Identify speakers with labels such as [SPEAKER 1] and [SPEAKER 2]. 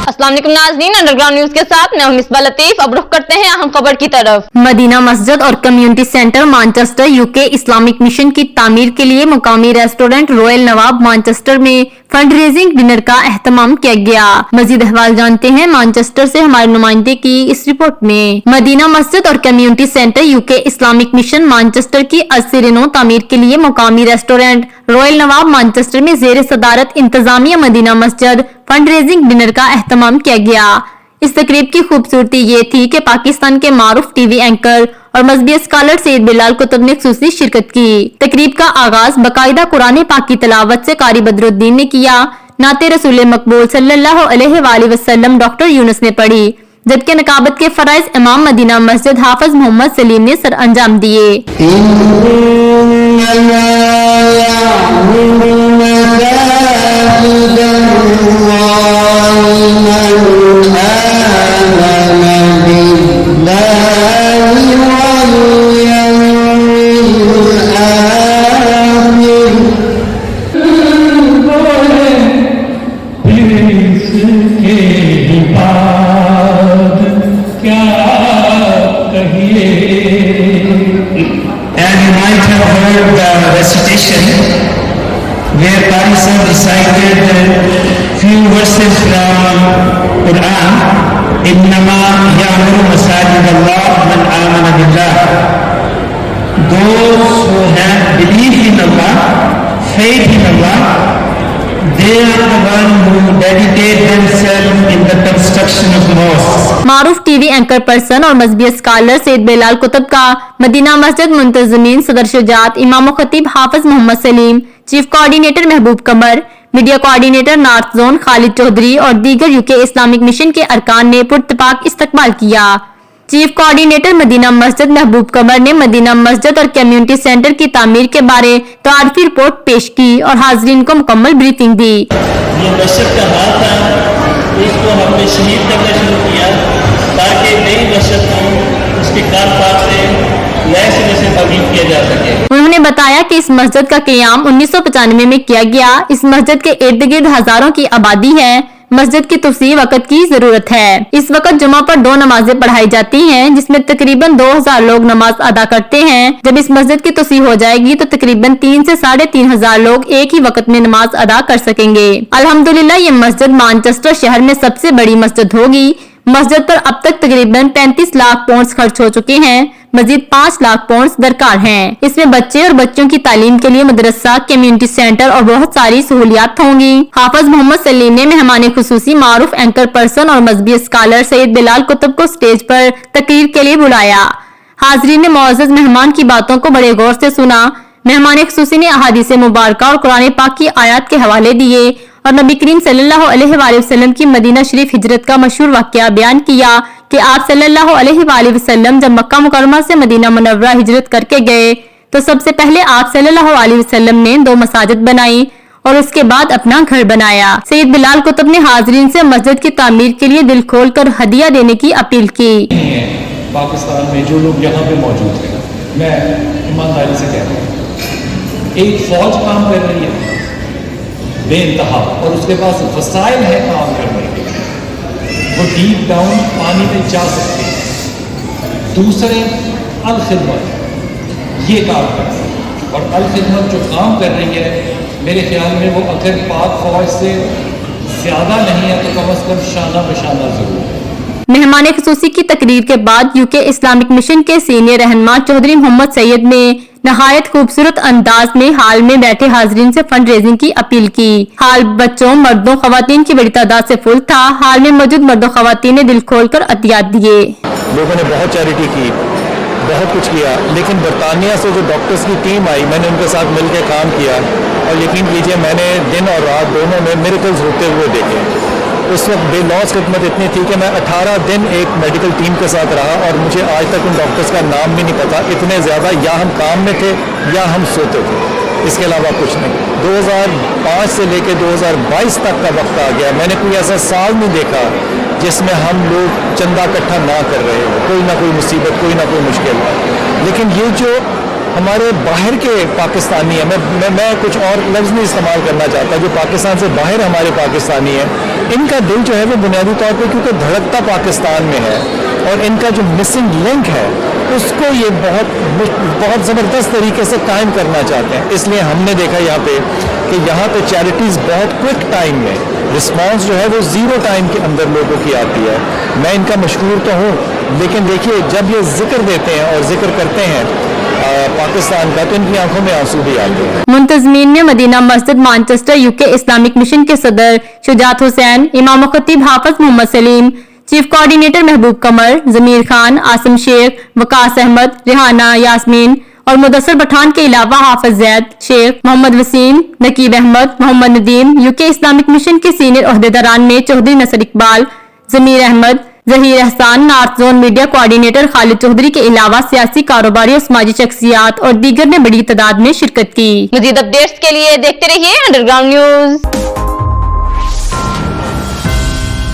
[SPEAKER 1] अस्सलाम वालेकुम नाज़रीन, अंडरग्राउंड न्यूज के साथ मैं हूं मिसबा लतीफ। अब रुख करते हैं अहम खबर की तरफ।
[SPEAKER 2] मदीना मस्जिद और community centre Manchester UK Islamic mission की तामीर के लिए मुकामी रेस्टोरेंट रॉयल नवाब मैनचेस्टर में फंड रेजिंग डिनर का एहतमाम किया गया। मजीद अहवाल जानते हैं मैनचेस्टर से हमारे नुमाइंदे की इस रिपोर्ट में। मदीना मस्जिद और community centre UK Islamic mission Manchester की अज़-ए-नौ तामीर के लिए मुकामी रेस्टोरेंट रॉयल नवाब मैनचेस्टर में ज़ेर सदारत इंतजामिया मदीना मस्जिद फंड रेजिंग डिनर का एहतमाम किया गया। इस तकरीब की खूबसूरती ये थी कि पाकिस्तान के मारूफ टीवी एंकर और मजहबी स्कॉलर सैयद बिलाल कुतुब ने खुसूसी शिरकत की। तकरीब का आगाज बाकायदा कुरान पाक की तिलावत से कारी बदरुद्दीन ने किया। नाते रसूल मकबूल सल्लल्लाहु अलैहि वसल्लम डॉक्टर यूनुस ने पढ़ी, जबकि नकाबत के फराइज इमाम मदीना मस्जिद हाफिज मोहम्मद सलीम ने सर अंजाम दिए।
[SPEAKER 3] And you might have heard the recitation where Qari Sahib recited few verses from Quran. Innama ya'muru masajid Allah man amana billah. Those who have belief in Allah, faith in Allah, they are the one who dedicate themselves in the construction of mosques.
[SPEAKER 2] Maroof TV anchor person और मजहबी scholar Syed Bilal Qutub का Medina मस्जिद मुंतजमीन सदर शुजात, इमाम खतीब Hafiz Mohammad Saleem, chief coordinator Mehboob Qamar, media coordinator north zone Khalid Chaudhry और दीगर UK Islamic mission के अरकान ने पुरतपाक इस्तकबाल किया। चीफ कोऑर्डिनेटर मदीना मस्जिद महबूब कमर ने मदीना मस्जिद और कम्युनिटी सेंटर की तामीर के बारे तारीफी रिपोर्ट पेश की और हाजरीन को मुकम्मल ब्रीफिंग दी।
[SPEAKER 4] ये मस्जिद का हाल था, इसको हमने शहीद करना शुरू किया ताकि नई मस्जिद को उसके कार से नए सिरे से तामीर किया जा सके।
[SPEAKER 2] उन्होंने बताया कि इस मस्जिद का क़याम 1995 में किया गया। इस मस्जिद के इर्द गिर्द हजारों की आबादी है। मस्जिद की तोसी वक़्त की जरूरत है। इस वक्त जुमा पर 2 नमाजें पढ़ाई जाती हैं, जिसमें तकरीबन 2000 लोग नमाज अदा करते हैं। जब इस मस्जिद की तोसी हो जाएगी तो तकरीबन 3 से 3500 लोग एक ही वक्त में नमाज अदा कर सकेंगे। अल्हम्दुलिल्लाह ये मस्जिद मैनचेस्टर शहर में सबसे बड़ी मस्जिद होगी। मस्जिद पर अब तक तकरीबन 35 लाख पाउंड खर्च हो चुके हैं। मजीद 5 लाख पाउंड दरकार हैं। इसमें बच्चे और बच्चों की तालीम के लिए मदरसा, कम्युनिटी सेंटर और बहुत सारी सहूलियात होंगी। हाफिज मोहम्मद सलीम ने मेहमान खुसूसी मारूफ एंकर पर्सन और मजहबी स्कॉलर सैयद बिलाल कुतुब को स्टेज पर तकरीर के लिए बुलाया। हाजरीन ने मुअज़्ज़ज़ मेहमान की बातों को बड़े गौर से सुना। मेहमान खुसूसी ने अहादीस मुबारका और कुरान पाक की आयत के हवाले दिए और नबी करीम सल्लल्लाहु अलैहि वसल्लम की मदीना शरीफ हिजरत का मशहूर वाक़या बयान किया कि आप सल्लल्लाहु अलैहि वसल्लम जब मक्का मुकर्रमा से मदीना मुनव्वरा हिजरत करके गए तो सबसे पहले आप सल्लल्लाहु अलैहि वसल्लम ने 2 मसाजिद बनाई और उसके बाद अपना घर बनाया। सैयद बिलाल कुतुब ने हाजरीन से मस्जिद की तामीर के लिए दिल खोल कर हदिया देने की अपील की।
[SPEAKER 5] पाकिस्तान में जो लोग यहाँ पे मौजूद हैं, मैं ईमानदारी से कहता हूँ, एक फौज काम कर रही है बेइंतहा और उसके पास वसाइल है काम करने के, वो डीप डाउन पानी में जा सकते हैं। दूसरे अल खिदमत ये काम कर रही है और अल खिदमत जो काम कर रही है मेरे ख्याल में वो अगर पाक फौज से ज़्यादा नहीं है तो कम अज़ कम शाना बशाना जरूर है।
[SPEAKER 2] मेहमान खुसूसी की तकरीर के बाद यूके इस्लामिक मिशन के सीनियर रहनुमा चौधरी मोहम्मद सैयद ने नहायत खूबसूरत अंदाज में हाल में बैठे हाजरीन से फंड रेजिंग की अपील की। हाल बच्चों, मर्दों, खवातीन की बड़ी तादाद से फुल था। हाल में मौजूद मर्दों खवातीन ने दिल खोल कर अतियात दिए।
[SPEAKER 6] लोगों ने बहुत चैरिटी की, बहुत कुछ किया, लेकिन बरतानिया से जो डॉक्टर्स की टीम आई, मैंने उनके साथ मिलकर काम किया और यकीन कीजिए मैंने दिन और रात दोनों में मिरेकल्स होते हुए देखे। उस वक्त बेलौस खिदमत इतनी थी कि मैं 18 दिन एक मेडिकल टीम के साथ रहा और मुझे आज तक उन डॉक्टर्स का नाम भी नहीं पता। इतने ज़्यादा या हम काम में थे या हम सोते थे, इसके अलावा कुछ नहीं। 2005 से लेकर 2022 तक का वक्त आ गया, मैंने कोई ऐसा साल नहीं देखा जिसमें हम लोग चंदा इकट्ठा ना कर रहे हो। कोई ना कोई मुसीबत, कोई ना कोई मुश्किल। लेकिन ये जो हमारे बाहर के पाकिस्तानी हैं, मैं कुछ और लफ्ज़ नहीं इस्तेमाल करना चाहता, जो पाकिस्तान से बाहर हमारे पाकिस्तानी हैं, इनका दिल जो है वो बुनियादी तौर पे क्योंकि धड़कता पाकिस्तान में है और इनका जो मिसिंग लिंक है उसको ये बहुत ज़बरदस्त तरीके से कायम करना चाहते हैं। इसलिए हमने देखा यहाँ पे कि यहाँ पे चैरिटीज़ बहुत क्विक टाइम में रिस्पांस जो है वो ज़ीरो टाइम के अंदर लोगों की आती है। मैं इनका मशहूर तो हूँ, लेकिन देखिए जब ये जिक्र देते हैं और जिक्र करते हैं पाकिस्तान का तो इनकी आंखों में आंसू भी आते हैं।
[SPEAKER 2] मुंतजमीन में मदीना मस्जिद मैनचेस्टर यूके इस्लामिक मिशन के सदर शुजात हुसैन, इमाम खतीब हाफिज मोहम्मद सलीम, चीफ कोऑर्डिनेटर महबूब कमर, जमीर खान, आसिम शेख, वकास अहमद, रिहाना यास्मीन और मुदस्सर पठान के अलावा Hafiz Zaid Sheikh, Mohammad Waseem, Naqeeb Ahmed, Mohammad Nadeem, UK Islamic mission के सीनियर ओहदेदारान में Chaudhry Nasar Iqbal, Zameer Ahmed, Zaheer Ehsan, north zone media coordinator Khalid Chaudhry के अलावा सियासी, कारोबारी और समाजी शख्सियात और दीगर ने बड़ी तादाद में शिरकत की।
[SPEAKER 1] मजीद अपडेट्स के लिए देखते रहिए अंडरग्राउंड न्यूज।